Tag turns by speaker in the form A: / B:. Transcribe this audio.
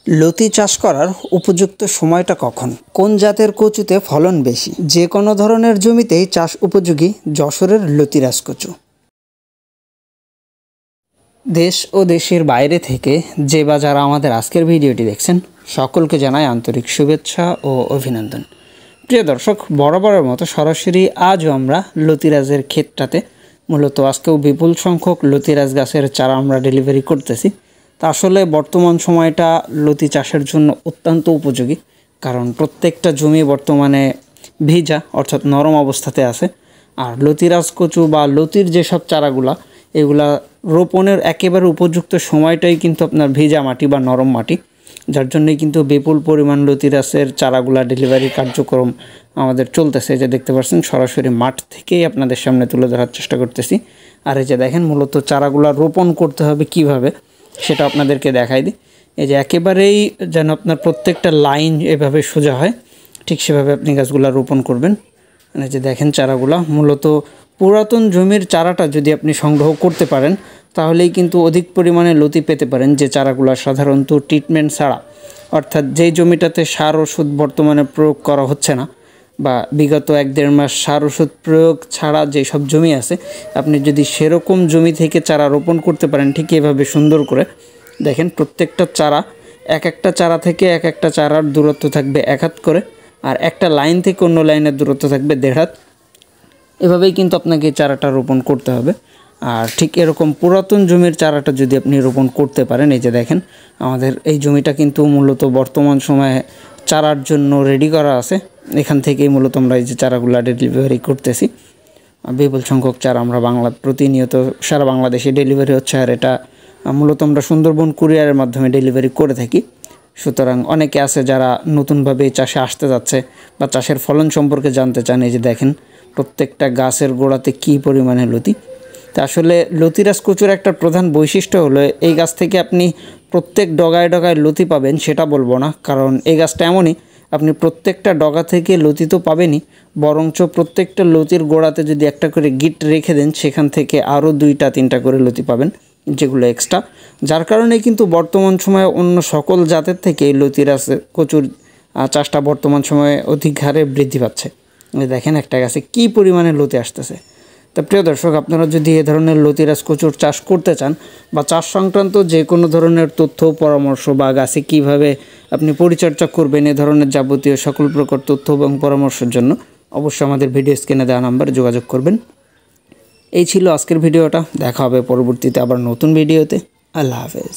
A: লতি চাষ করার উপযুক্ত সময়টা কখন? কোন জাতের কচুতে ফলন বেশি? যে কোনো ধরনের জমিতেই চাষ উপযোগী যশোরের লতিরাজ কচু। দেশ ও দেশের বাইরে থেকে যে বা যারা আমাদের আজকের ভিডিওটি দেখছেন সকলকে জানাই আন্তরিক শুভেচ্ছা ও অভিনন্দন। প্রিয় দর্শক, বরাবরের মতো সরাসরি আজও আমরা লতিরাজের ক্ষেতটাতে মূলত আজকেও বিপুল সংখ্যক লতিরাজ গাছের চারা আমরা ডেলিভারি করতেছি। তা আসলে বর্তমান সময়টা লতি চাষের জন্য অত্যন্ত উপযোগী, কারণ প্রত্যেকটা জমি বর্তমানে ভিজা অর্থাৎ নরম অবস্থাতে আছে। আর লতিরাজ কচু বা লতির যেসব চারাগুলা এগুলা রোপণের একেবারে উপযুক্ত সময়টাই কিন্তু আপনার ভিজা মাটি বা নরম মাটি, যার জন্যই কিন্তু বিপুল পরিমাণ লতিরাজের চারাগুলা ডেলিভারি কার্যক্রম আমাদের চলতেছে। যে দেখতে পাচ্ছেন সরাসরি মাঠ থেকেই আপনাদের সামনে তুলে ধরার চেষ্টা করতেছি। আর এই যে দেখেন মূলত চারাগুলা রোপণ করতে হবে কিভাবে সেটা আপনাদেরকে দেখাই দিই। এই যে একেবারেই যেন আপনার প্রত্যেকটা লাইন এভাবে সোজা হয়, ঠিক সেভাবে আপনি গাছগুলা রোপণ করবেন। এই যে দেখেন চারাগুলা মূলত পুরাতন জমির চারাটা যদি আপনি সংগ্রহ করতে পারেন তাহলেই কিন্তু অধিক পরিমাণে লতি পেতে পারেন, যে চারাগুলা সাধারণত ট্রিটমেন্ট ছাড়া, অর্থাৎ যেই জমিটাতে সার ওষুধ বর্তমানে প্রয়োগ করা হচ্ছে না বা বিগত 1-1.5 মাস সার ওষুধ প্রয়োগ ছাড়া যেসব জমি আছে, আপনি যদি সেরকম জমি থেকে চারা রোপণ করতে পারেন ঠিক এভাবে সুন্দর করে, দেখেন প্রত্যেকটা চারা একটা চারা থেকে একটা চারার দূরত্ব থাকবে 1 হাত করে, আর একটা লাইন থেকে অন্য লাইনের দূরত্ব থাকবে 1.5 হাত। এভাবেই কিন্তু আপনাকে চারাটা রোপণ করতে হবে। আর ঠিক এরকম পুরাতন জমির চারাটা যদি আপনি রোপণ করতে পারেন, এই যে দেখেন আমাদের এই জমিটা কিন্তু মূলত বর্তমান সময়ে চারার জন্য রেডি করা আছে। এখান থেকেই মূলত আমরা এই যে চারাগুলো ডেলিভারি করতেছি। বিপুল সংখ্যক চারা আমরা প্রতিনিয়ত সারা বাংলাদেশে ডেলিভারি হচ্ছে, আর এটা মূলত আমরা সুন্দরবন কুরিয়ারের মাধ্যমে ডেলিভারি করে থাকি। সুতরাং অনেকে আছে যারা নতুনভাবে চাষে আসতে যাচ্ছে বা চাষের ফলন সম্পর্কে জানতে চান। এই যে দেখেন প্রত্যেকটা গাছের গোড়াতে কী পরিমাণে লতি। তা আসলে লতিরাজ কচুর একটা প্রধান বৈশিষ্ট্য হলো এই গাছ থেকে আপনি প্রত্যেক ডগায় ডগায় লতি পাবেন সেটা বলবো না, কারণ এই গাছটা এমনই, আপনি প্রত্যেকটা ডগা থেকে লতি তো পাবেনই, বরঞ্চ প্রত্যেকটা লতির গোড়াতে যদি একটা করে গিট রেখে দেন সেখান থেকে আরও 2-3টা করে লতি পাবেন, যেগুলো এক্সট্রা। যার কারণে কিন্তু বর্তমান সময়ে অন্য সকল জাতের থেকে এই লতিরাজ কচুর চাষটা বর্তমান সময়ে অধিক হারে বৃদ্ধি পাচ্ছে। দেখেন একটা গাছে কী পরিমাণে লতি আসতেছে। তা প্রিয় দর্শক, আপনারা যদি এ ধরনের লতিরাজ কচুর চাষ করতে চান বা চাষ সংক্রান্ত যে কোনো ধরনের তথ্য পরামর্শ বা গাছে কীভাবে আপনি পরিচর্যা করবেন, এ ধরনের যাবতীয় সকল প্রকার তথ্য এবং পরামর্শের জন্য অবশ্যই আমাদের ভিডিও স্ক্রিনে দেওয়া নাম্বারে যোগাযোগ করবেন। এই ছিল আজকের ভিডিওটা, দেখা হবে পরবর্তীতে আবার নতুন ভিডিওতে। আল্লাহ হাফেজ।